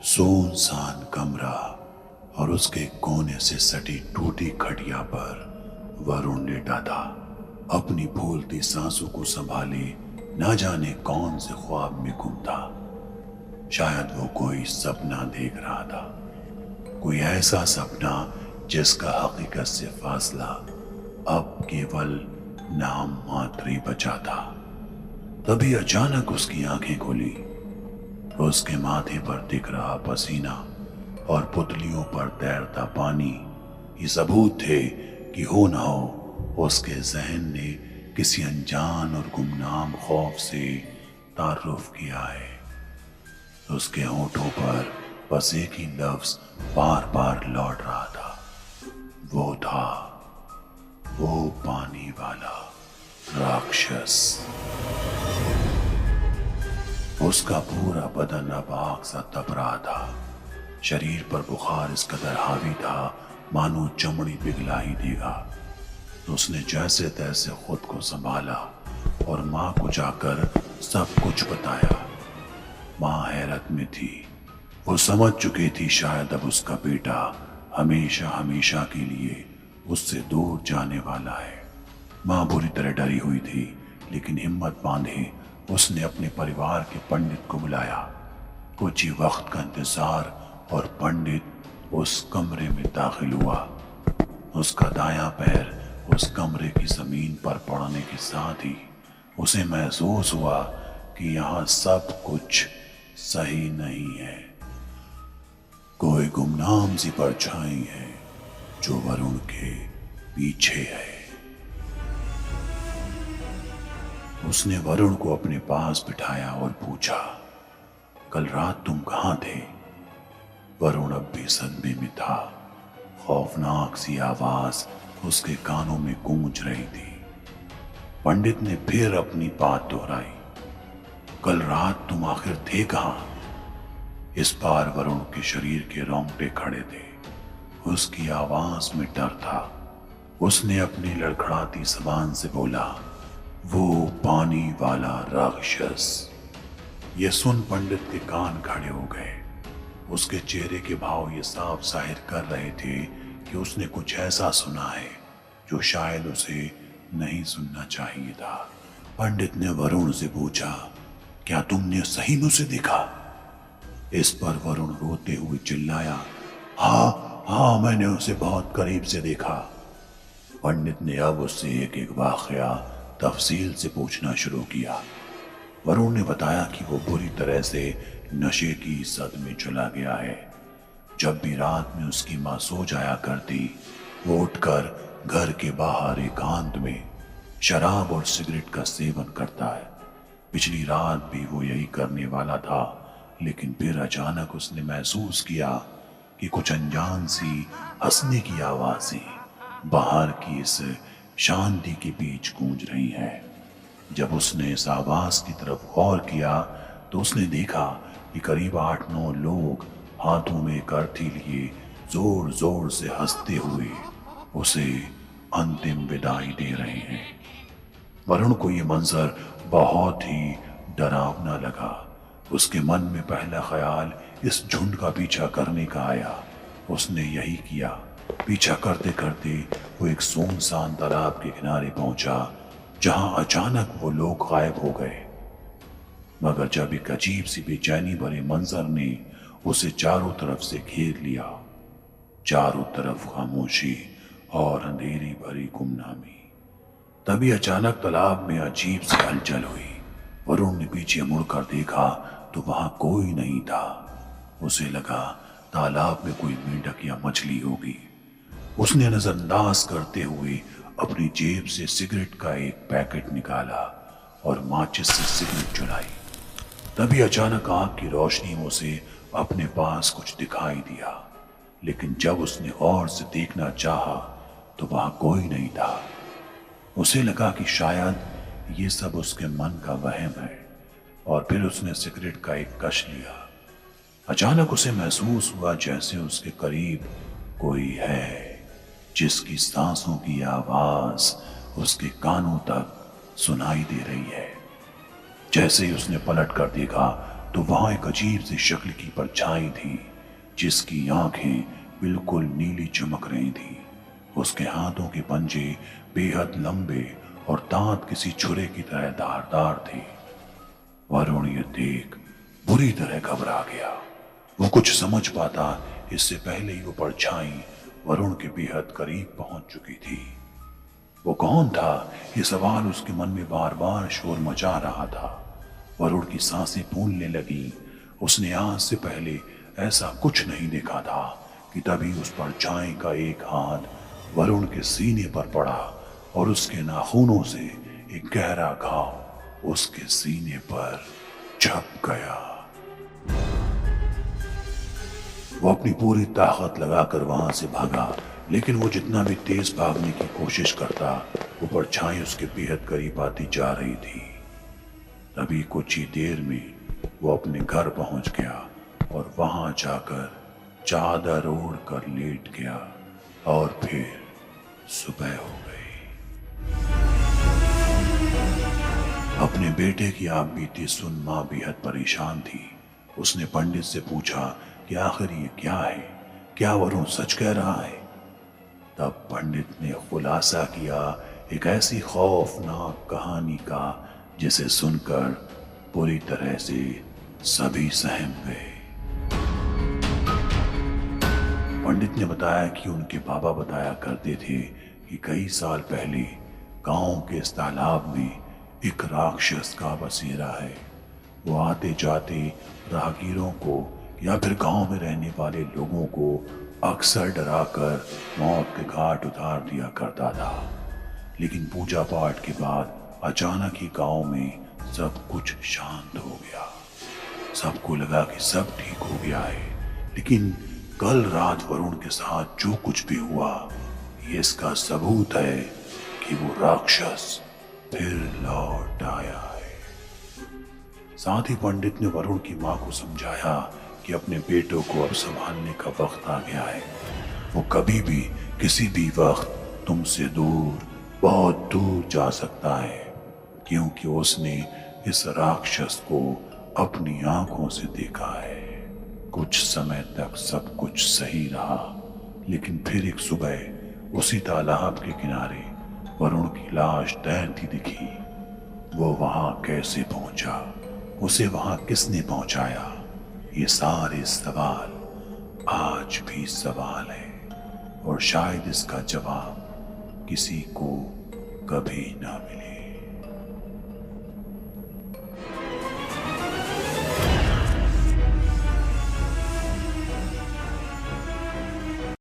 सुनसान कमरा और उसके कोने से सटी टूटी खटिया पर वरुण लेटा था। अपनी फूलती सांसों को संभाले न जाने कौन से ख्वाब में गुम था। शायद वो कोई सपना देख रहा था, कोई ऐसा सपना जिसका हकीकत से फासला अब केवल नाम मात्र ही बचा था। तभी अचानक उसकी आंखें खुली। उसके माथे पर दिख रहा पसीना और पुतलियों पर तैरता पानी ये सबूत थे कि हो ना हो उसके जहन ने किसी अनजान और गुमनाम खौफ से तारुफ किया है। उसके होठों पर बस एक ही लफ्ज बार बार लौट रहा था, वो था वो पानी वाला राक्षस। उसका पूरा बदन अब आग सा तप रहा था। शरीर पर बुखार इस कदर हावी था मानो चमड़ी पिघला ही देगा। तो उसने जैसे तैसे खुद को संभाला और मां को जाकर सब कुछ बताया। मां हैरत में थी। वो समझ चुकी थी शायद अब उसका बेटा हमेशा हमेशा के लिए उससे दूर जाने वाला है। मां बुरी तरह डरी हुई थी, लेकिन हिम्मत बांधे उसने अपने परिवार के पंडित को बुलाया। कुछ ही वक्त का इंतजार और पंडित उस कमरे में दाखिल हुआ। उसका दायां पैर उस कमरे की जमीन पर पड़ने के साथ ही उसे महसूस हुआ कि यहां सब कुछ सही नहीं है। कोई गुमनाम सी परछाई है जो वरुण के पीछे है। उसने वरुण को अपने पास बिठाया और पूछा, कल रात तुम कहां थे? वरुण अब भी सदमे में था। खौफनाक सी आवाज उसके कानों में गूंज रही थी। पंडित ने फिर अपनी बात दोहराई, कल रात तुम आखिर थे कहां? इस बार वरुण के शरीर के रोंगटे खड़े थे। उसकी आवाज में डर था। उसने अपनी लड़खड़ाती जबान से बोला, वो पानी वाला राक्षस। ये सुन पंडित के कान खड़े हो गए। उसके चेहरे के भाव ये साफ जाहिर कर रहे थे कि उसने कुछ ऐसा सुना है जो शायद उसे नहीं सुनना चाहिए था। पंडित ने वरुण से पूछा, क्या तुमने सही में उसे देखा? इस पर वरुण रोते हुए चिल्लाया, हाँ मैंने उसे बहुत करीब से देखा। पंडित ने अब उससे एक एक वाकया तफसील से पूछना शुरू किया। वरुण ने बताया कि वो बुरी तरह से नशे की सद में चला गया है। जब भी रात में उसकी मां सो जाया करती, वो उठकर घर के बाहर एकांत में शराब और सिगरेट का सेवन करता है। पिछली रात भी वो यही करने वाला था, लेकिन फिर अचानक उसने महसूस किया कि कुछ अनजान सी हंसने की आवाजें बाहर की इस शांति के बीच गूंज रही हैं। जब उसने इस आवाज की तरफ गौर किया तो उसने देखा कि करीब 8-9 लोग हाथों में करथी लिए जोर जोर से हंसते हुए उसे अंतिम विदाई दे रहे हैं। वरुण को यह मंजर बहुत ही डरावना लगा। उसके मन में पहला ख्याल इस झुंड का पीछा करने का आया। उसने यही किया। पीछा करते करते वो एक सुनसान तालाब के किनारे पहुंचा, जहां अचानक वो लोग गायब हो गए। मगर जब एक अजीब सी बेचैनी भरे मंजर ने उसे चारों तरफ से घेर लिया, चारों तरफ खामोशी और अंधेरी भरी गुमनामी। तभी अचानक तालाब में अजीब सी हलचल हुई। वरुण ने पीछे मुड़कर देखा तो वहां कोई नहीं था। उसे लगा तालाब में कोई मेंढक या मछली होगी। उसने नजरअंदाज करते हुए अपनी जेब से सिगरेट का एक पैकेट निकाला और माचिस से सिगरेट जलाई। तभी अचानक आग की रोशनी में उसे अपने पास कुछ दिखाई दिया, लेकिन जब उसने गौर से देखना चाहा तो वहां कोई नहीं था। उसे लगा कि शायद ये सब उसके मन का वहम है, और फिर उसने सिगरेट का एक कश लिया। अचानक उसे महसूस हुआ जैसे उसके करीब कोई है, जिसकी सांसों की आवाज उसके कानों तक सुनाई दे रही है। जैसे ही उसने पलट कर देखा तो वहां एक अजीब सी शक्ल की परछाई थी जिसकी आंखें बिल्कुल नीली चमक रही थी। उसके हाथों के पंजे बेहद लंबे और दांत किसी छुरे की तरह धारदार थे। वरुण ये देख बुरी तरह घबरा गया। वो कुछ समझ पाता इससे पहले ही वो परछाई वरुण के बेहद करीब पहुंच चुकी थी। वो कौन था, ये सवाल उसके मन में बार बार शोर मचा रहा था। वरुण की सांसें फूलने लगी। उसने आज से पहले ऐसा कुछ नहीं देखा था कि तभी उस परछाई का एक हाथ वरुण के सीने पर पड़ा और उसके नाखूनों से एक गहरा घाव उसके सीने पर छप गया। वो अपनी पूरी ताकत लगाकर वहां से भागा, लेकिन वो जितना भी तेज भागने की कोशिश करता वो परछाई उसके बेहद करीब आती जा रही थी। तभी कुछ ही देर में वो अपने घर पहुंच गया और वहां जाकर चादर ओढ़ कर लेट गया और फिर सुबह हो गई। अपने बेटे की आप बीती सुन मां बेहद परेशान थी। उसने पंडित से पूछा कि आखिर ये क्या है, क्या वरुण सच कह रहा है। तब पंडित ने खुलासा किया एक ऐसी खौफनाक कहानी का जिसे सुनकर पूरी तरह से सभी सहम गए। पंडित ने बताया कि उनके बाबा बताया करते थे कि कई साल पहले गांव के इस तालाब में एक राक्षस का बसेरा है। वो आते जाते राहगीरों को या फिर गांव में रहने वाले लोगों को अक्सर डराकर मौत के घाट उतार दिया करता था। लेकिन पूजा पाठ के बाद अचानक ही गांव में सब कुछ शांत हो गया। सबको लगा कि सब ठीक हो गया है, लेकिन कल रात वरुण के साथ जो कुछ भी हुआ ये इसका सबूत है कि वो राक्षस फिर लौट आया है। साथ ही पंडित ने वरुण की मां को समझाया कि अपने बेटों को अब संभालने का वक्त आ गया है। वो कभी भी किसी भी वक्त तुमसे दूर, बहुत दूर जा सकता है, क्योंकि उसने इस राक्षस को अपनी आंखों से देखा है। कुछ समय तक सब कुछ सही रहा, लेकिन फिर एक सुबह उसी तालाब के किनारे वरुण की लाश तैरती दिखी। वो वहां कैसे पहुंचा, उसे वहां किसने पहुंचाया, ये सारे सवाल आज भी सवाल है और शायद इसका जवाब किसी को कभी ना मिले।